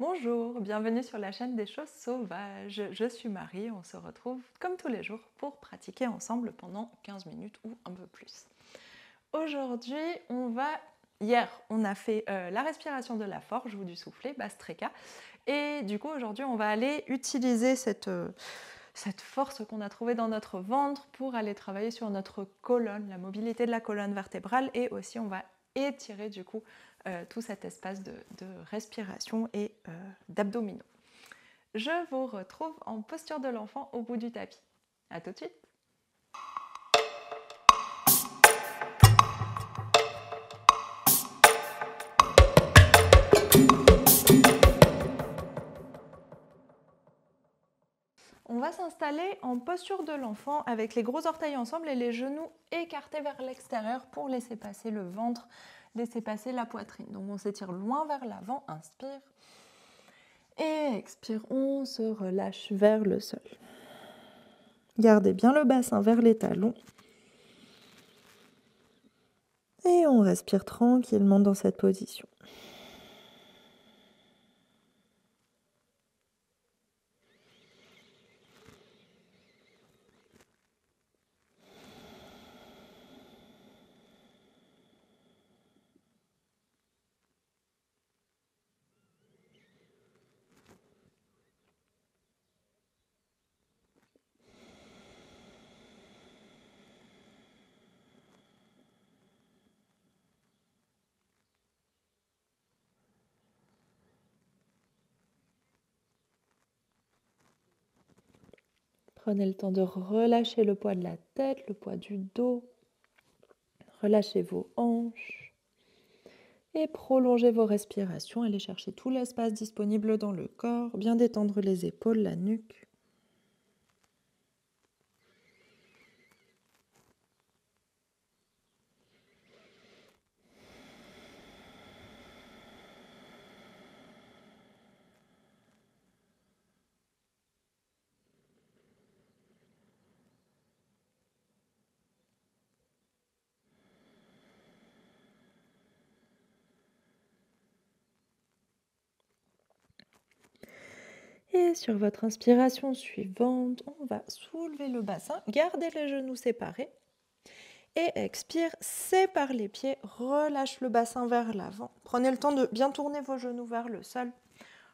Bonjour, bienvenue sur la chaîne des choses sauvages. Je suis Marie, on se retrouve comme tous les jours pour pratiquer ensemble pendant 15 minutes ou un peu plus. Aujourd'hui, Hier, on a fait la respiration de la forge ou du soufflet, Bastreka. Et du coup, aujourd'hui, on va aller utiliser cette force qu'on a trouvée dans notre ventre pour aller travailler sur notre colonne, la mobilité de la colonne vertébrale. Et aussi, on va étirer du coup tout cet espace de respiration et d'abdominaux. Je vous retrouve en posture de l'enfant au bout du tapis. A tout de suite. On va s'installer en posture de l'enfant avec les gros orteils ensemble et les genoux écartés vers l'extérieur pour laisser passer le ventre, laisser passer la poitrine. Donc on s'étire loin vers l'avant, inspire. Et expire, on se relâche vers le sol. Gardez bien le bassin vers les talons. Et on respire tranquillement dans cette position. Prenez le temps de relâcher le poids de la tête, le poids du dos. Relâchez vos hanches et prolongez vos respirations. Allez chercher tout l'espace disponible dans le corps. Bien détendre les épaules, la nuque. Et sur votre inspiration suivante, on va soulever le bassin, gardez les genoux séparés. Et expire, sépare les pieds, relâche le bassin vers l'avant. Prenez le temps de bien tourner vos genoux vers le sol.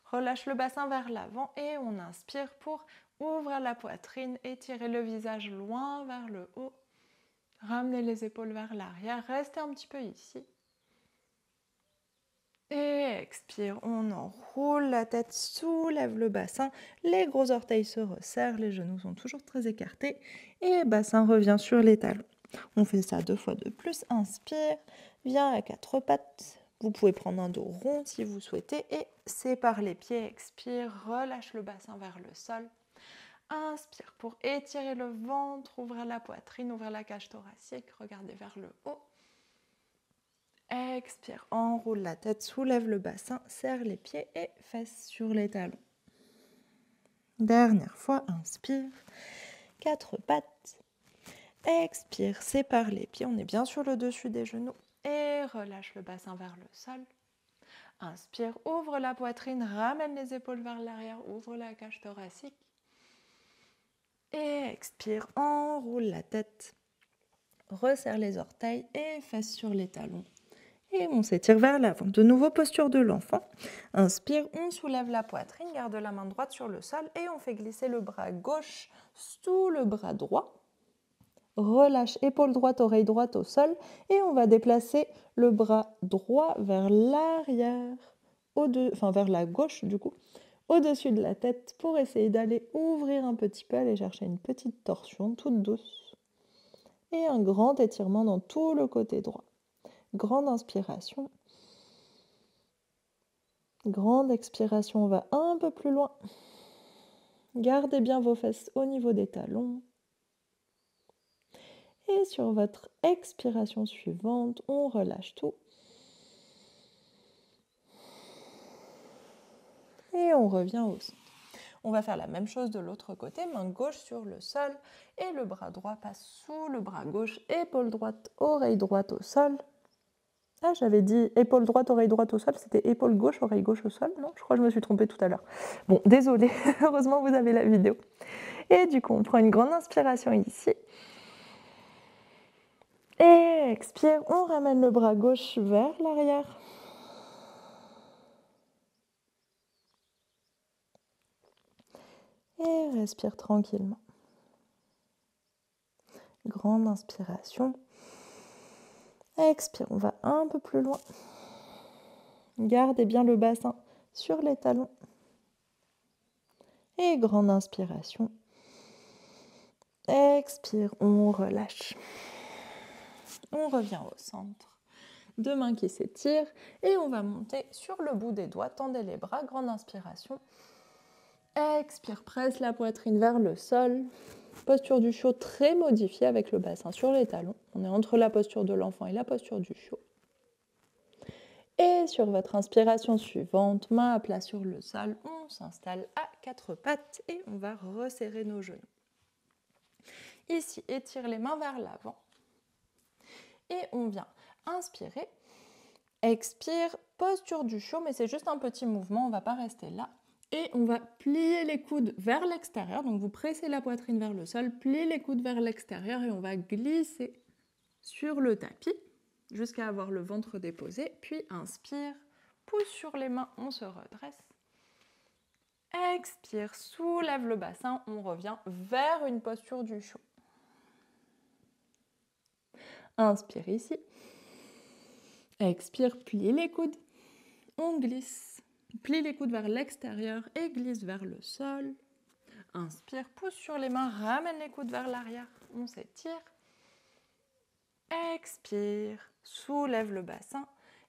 Relâche le bassin vers l'avant et on inspire pour ouvrir la poitrine, étirer le visage loin vers le haut. Ramenez les épaules vers l'arrière, restez un petit peu ici. Et expire, on enroule la tête, soulève le bassin, les gros orteils se resserrent, les genoux sont toujours très écartés et le bassin revient sur les talons. On fait ça 2 fois de plus, inspire, viens à 4 pattes, vous pouvez prendre un dos rond si vous souhaitez et sépare les pieds, expire, relâche le bassin vers le sol. Inspire pour étirer le ventre, ouvrir la poitrine, ouvrir la cage thoracique, regardez vers le haut. Expire, enroule la tête, soulève le bassin, serre les pieds et fesses sur les talons. Dernière fois, inspire, 4 pattes. Expire, sépare les pieds, on est bien sur le dessus des genoux et relâche le bassin vers le sol. Inspire, ouvre la poitrine, ramène les épaules vers l'arrière, ouvre la cage thoracique. Et expire, enroule la tête, resserre les orteils et fesses sur les talons. Et on s'étire vers l'avant. De nouveau, posture de l'enfant. Inspire, on soulève la poitrine, garde la main droite sur le sol et on fait glisser le bras gauche sous le bras droit. Relâche épaule droite, oreille droite au sol et on va déplacer le bras droit vers l'arrière, vers la gauche du coup, au-dessus de la tête pour essayer d'aller ouvrir un petit peu, aller chercher une petite torsion toute douce. Et un grand étirement dans tout le côté droit. Grande inspiration. Grande expiration, on va un peu plus loin. Gardez bien vos fesses au niveau des talons. Et sur votre expiration suivante, on relâche tout. Et on revient au centre. On va faire la même chose de l'autre côté, main gauche sur le sol et le bras droit passe sous le bras gauche, épaule droite, oreille droite au sol. Ah, j'avais dit épaule droite, oreille droite au sol, c'était épaule gauche, oreille gauche au sol. Non, je crois que je me suis trompée tout à l'heure. Bon, désolée, heureusement vous avez la vidéo. Et du coup, on prend une grande inspiration ici. Et expire, on ramène le bras gauche vers l'arrière. Et respire tranquillement. Grande inspiration. Expire, on va un peu plus loin. Gardez bien le bassin sur les talons. Et grande inspiration. Expire, on relâche. On revient au centre. Deux mains qui s'étirent et on va monter sur le bout des doigts. Tendez les bras, grande inspiration. Expire, presse la poitrine vers le sol. Posture du chiot très modifiée avec le bassin sur les talons. On est entre la posture de l'enfant et la posture du chiot. Et sur votre inspiration suivante, main à plat sur le sol, on s'installe à quatre pattes et on va resserrer nos genoux. Ici, étire les mains vers l'avant. Et on vient inspirer. Expire, posture du chiot, mais c'est juste un petit mouvement, on ne va pas rester là. Et on va plier les coudes vers l'extérieur. Donc vous pressez la poitrine vers le sol, pliez les coudes vers l'extérieur et on va glisser sur le tapis jusqu'à avoir le ventre déposé. Puis inspire, pouce sur les mains, on se redresse. Expire, soulève le bassin, on revient vers une posture du chiot. Inspire ici. Expire, plie les coudes. On glisse. Plie les coudes vers l'extérieur et glisse vers le sol. Inspire, pouce sur les mains, ramène les coudes vers l'arrière. On s'étire. Expire, soulève le bassin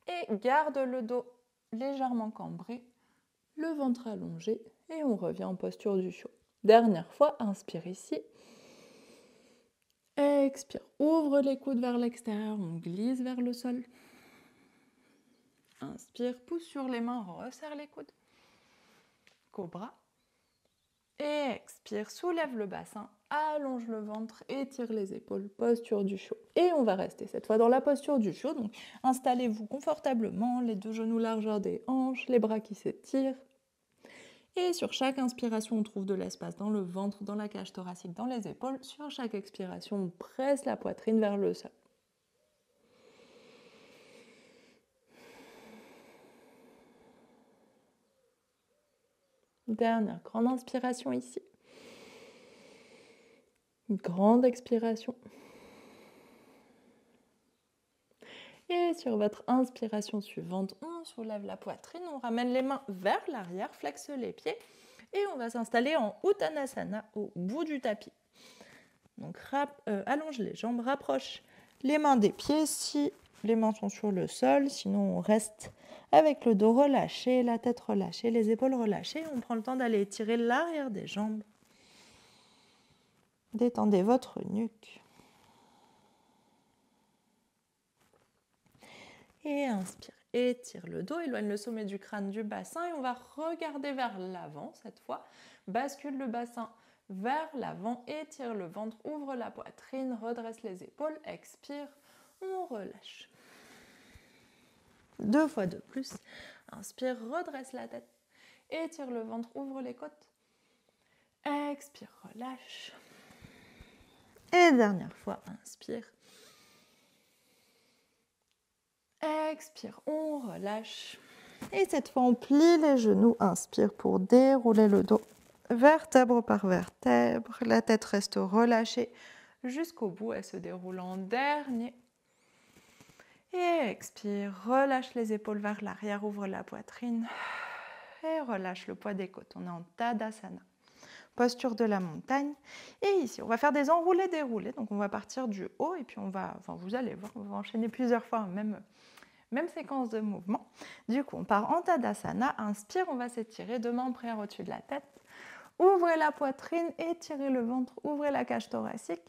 et garde le dos légèrement cambré, le ventre allongé et on revient en posture du chiot. Dernière fois, inspire ici. Expire, ouvre les coudes vers l'extérieur, on glisse vers le sol. Inspire, pouce sur les mains, resserre les coudes. Cobra. Et expire, soulève le bassin, allonge le ventre, étire les épaules, posture du chiot. Et on va rester cette fois dans la posture du chiot. Donc installez-vous confortablement, les deux genoux largeur des hanches, les bras qui s'étirent. Et sur chaque inspiration, on trouve de l'espace dans le ventre, dans la cage thoracique, dans les épaules. Sur chaque expiration, on presse la poitrine vers le sol. Dernière grande inspiration ici. Une grande expiration. Et sur votre inspiration suivante, on soulève la poitrine, on ramène les mains vers l'arrière, flexe les pieds et on va s'installer en Uttanasana au bout du tapis. Donc allonge les jambes, rapproche les mains des pieds si les mains sont sur le sol, sinon on reste avec le dos relâché, la tête relâchée, les épaules relâchées. On prend le temps d'aller étirer l'arrière des jambes. Détendez votre nuque. Et inspire, étire le dos, éloigne le sommet du crâne du bassin et on va regarder vers l'avant cette fois. Bascule le bassin vers l'avant, étire le ventre, ouvre la poitrine, redresse les épaules, expire, on relâche. Deux fois de plus. Inspire, redresse la tête, étire le ventre, ouvre les côtes. Expire, relâche. Et dernière fois, inspire. Expire, on relâche. Et cette fois, on plie les genoux. Inspire pour dérouler le dos, vertèbre par vertèbre. La tête reste relâchée jusqu'au bout. Elle se déroule en dernier. Et expire, relâche les épaules vers l'arrière, ouvre la poitrine. Et relâche le poids des côtes. On est en Tadasana. Posture de la montagne. Et ici, on va faire des enroulés-déroulés. Donc, on va partir du haut et puis on va, vous allez voir, on va enchaîner plusieurs fois, même séquence de mouvement. Du coup, on part en Tadasana. Inspire, on va s'étirer, deux mains en prière au-dessus de la tête. Ouvrez la poitrine, étirez le ventre, ouvrez la cage thoracique.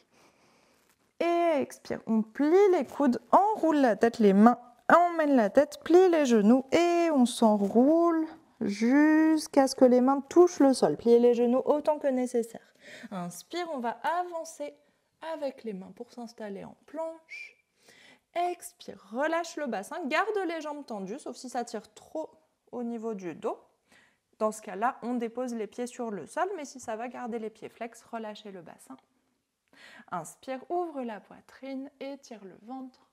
Et expire, on plie les coudes, enroule la tête, les mains, emmène la tête, plie les genoux et on s'enroule jusqu'à ce que les mains touchent le sol. Pliez les genoux autant que nécessaire. Inspire, on va avancer avec les mains pour s'installer en planche. Expire, relâche le bassin, garde les jambes tendues, sauf si ça tire trop au niveau du dos. Dans ce cas-là, on dépose les pieds sur le sol, mais si ça va, garder les pieds flex, relâchez le bassin. Inspire, ouvre la poitrine, étire le ventre.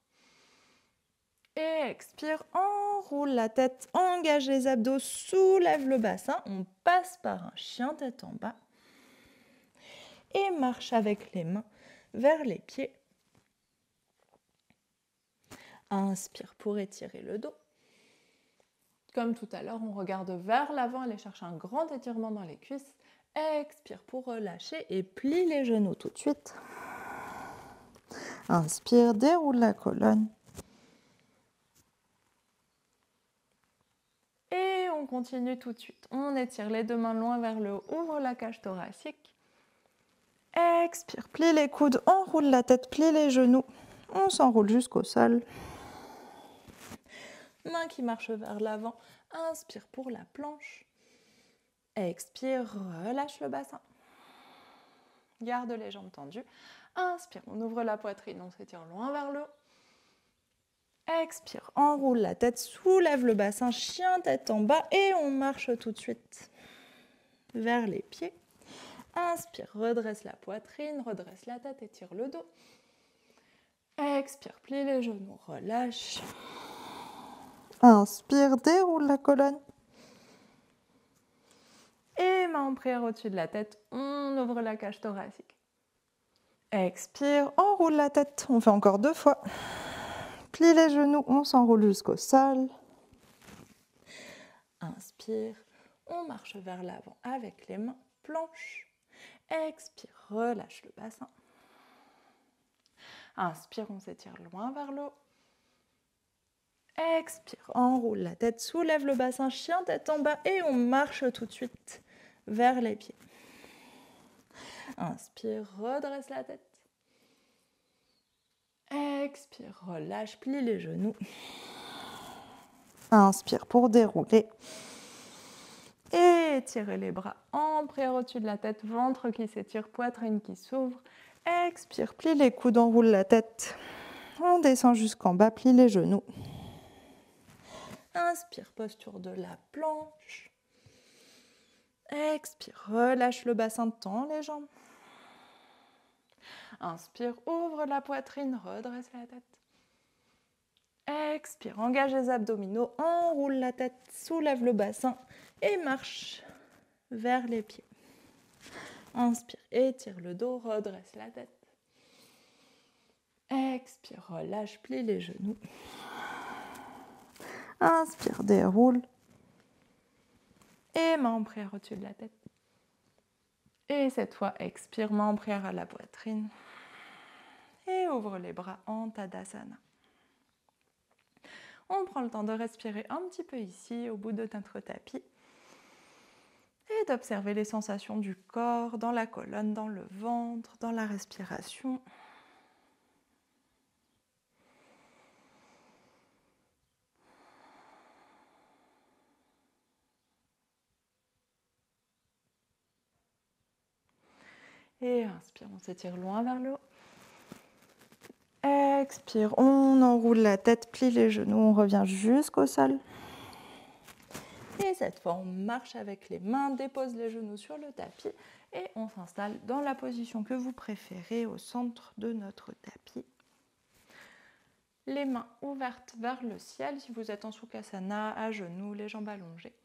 Et expire, enroule la tête, engage les abdos, soulève le bassin. On passe par un chien tête en bas. Et marche avec les mains vers les pieds. Inspire pour étirer le dos. Comme tout à l'heure, on regarde vers l'avant, aller chercher un grand étirement dans les cuisses. Expire pour relâcher et plie les genoux tout de suite. Inspire, déroule la colonne. Et on continue tout de suite. On étire les deux mains loin vers le haut, ouvre la cage thoracique. Expire, plie les coudes, enroule la tête, plie les genoux. On s'enroule jusqu'au sol. Main qui marche vers l'avant. Inspire pour la planche. Expire, relâche le bassin. Garde les jambes tendues. Inspire, on ouvre la poitrine, on s'étire loin vers le haut. Expire, enroule la tête, soulève le bassin, chien tête en bas et on marche tout de suite vers les pieds. Inspire, redresse la poitrine, redresse la tête, étire le dos. Expire, plie les genoux, relâche. Inspire, déroule la colonne. Et main en prière au-dessus de la tête, on ouvre la cage thoracique. Expire, enroule la tête. On fait encore 2 fois. Plie les genoux, on s'enroule jusqu'au sol. Inspire, on marche vers l'avant avec les mains, planche. Expire, relâche le bassin. Inspire, on s'étire loin vers le haut. Expire, enroule la tête, soulève le bassin, chien tête en bas et on marche tout de suite vers les pieds. Inspire, redresse la tête. Expire, relâche, plie les genoux. Inspire pour dérouler. Et étirez les bras en prière au-dessus de la tête, ventre qui s'étire, poitrine qui s'ouvre. Expire, plie les coudes, enroule la tête. On descend jusqu'en bas, plie les genoux. Inspire, posture de la planche. Expire, relâche le bassin, tend les jambes. Inspire, ouvre la poitrine, redresse la tête. Expire, engage les abdominaux, enroule la tête, soulève le bassin et marche vers les pieds. Inspire, étire le dos, redresse la tête. Expire, relâche, plie les genoux. Inspire, déroule. Et main en prière au-dessus de la tête. Et cette fois, expire, main en prière à la poitrine. Et ouvre les bras en Tadasana. On prend le temps de respirer un petit peu ici, au bout de notre tapis. Et d'observer les sensations du corps, dans la colonne, dans le ventre, dans la respiration. Et inspire, on s'étire loin vers le haut. Expire, on enroule la tête, plie les genoux, on revient jusqu'au sol. Et cette fois, on marche avec les mains, dépose les genoux sur le tapis et on s'installe dans la position que vous préférez au centre de notre tapis. Les mains ouvertes vers le ciel, si vous êtes en Sukhasana, à genoux, les jambes allongées.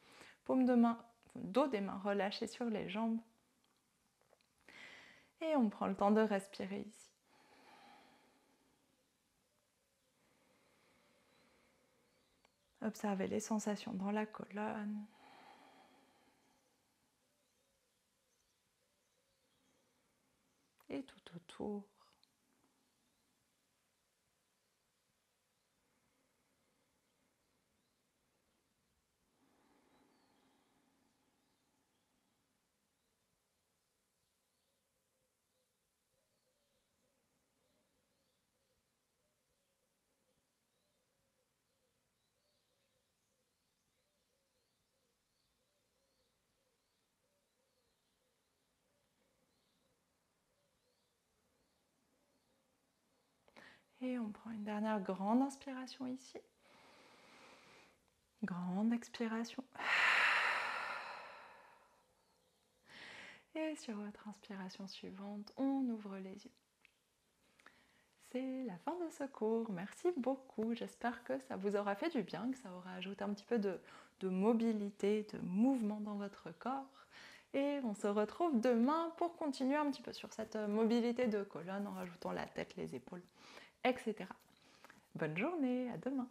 Paume de main, dos des mains relâchés sur les jambes. Et on prend le temps de respirer ici. Observez les sensations dans la colonne. Et tout autour. Et on prend une dernière grande inspiration ici. Grande expiration. Et sur votre inspiration suivante, on ouvre les yeux. C'est la fin de ce cours. Merci beaucoup. J'espère que ça vous aura fait du bien, que ça aura ajouté un petit peu de mobilité, de mouvement dans votre corps. Et on se retrouve demain pour continuer un petit peu sur cette mobilité de colonne en rajoutant la tête, les épaules, etc. Bonne journée, à demain.